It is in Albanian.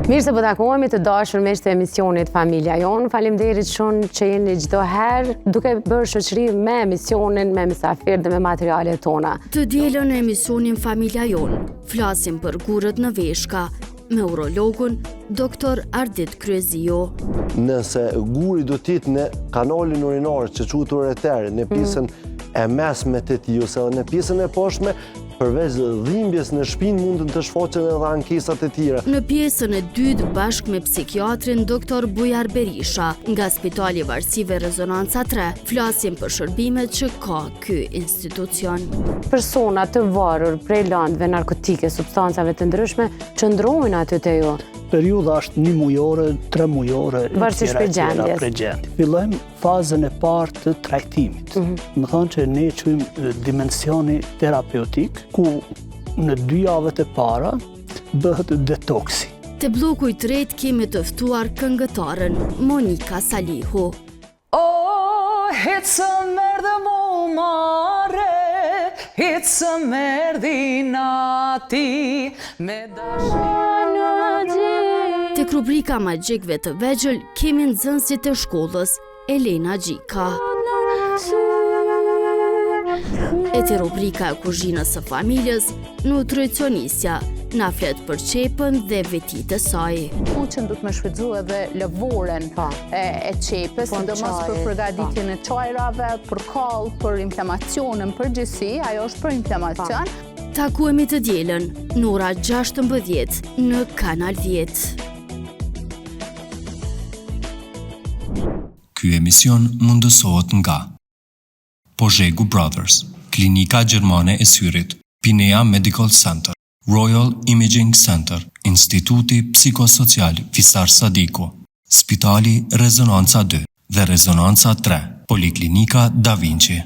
Mirë se po takohemi të dashur miq të emisionit Familja Jon. Faleminderit shumë që jeni çdo herë duke bërë shoqëri me emisionin, me mysafirë dhe me materialet tona. Të dielën në emisionin Familja Jon flasim për gurët në veshka me urologun Dr. Ardit Kryezio. Nëse guri do t'jetë në kanalin urinar që quhet ureter, në pjesën e mesme të tij ose në pjesën e poshtme, përveç dhimbjes në shpinë mundën të shfaqen edhe ankesat e tjera. Në pjesën e dytë bashkë me psikiatrin Dr. Bujar Berisha nga Spitali Varësive Rezonanca 3 flasim për shërbimet që ka ky institucion. Persona të varur prej lëndëve narkotike, substancave të ndryshme qëndrojnë aty te ju. Periudha është 1 mujore, 3 mujore, varësisht prej gjendjes. Fillojmë fazën e parë të trajtimit. Më thonë që ne quajmë dimensioni terapeutik, ku në 2 javët e para bëhet detoksi. Te bloku i tretë kemi të ftuar këngëtaren Monika Salihu. Oh, it's a merdë mu mare, it's a merdi nati, me dashni. Tek rubrika Magjikëve të vegjël kemi nxënësit e shkollës Elena Gjika. E te rubrika e kuzhinës së familjes, nutricionistja na flet për qepën dhe vetit e saj. Që du të me shfrytzu edhe lëvoren e qepës, sidomos për përgatitjen e çajrave, për koll, për inflamacionin përgjithësi, ajo është për inflamacion. Takuemi të dielën në ora 16 në Kanal 10. Ky emision mundësohet nga Pozhegu Brothers, Klinika Gjermane e Syrit, Pinea Medical Center, Royal Imaging Center, Instituti Psikosocial Visar Sadiku, Spitali Rezonanca 2 dhe Rezonanca 3, Poliklinika Da Vinci.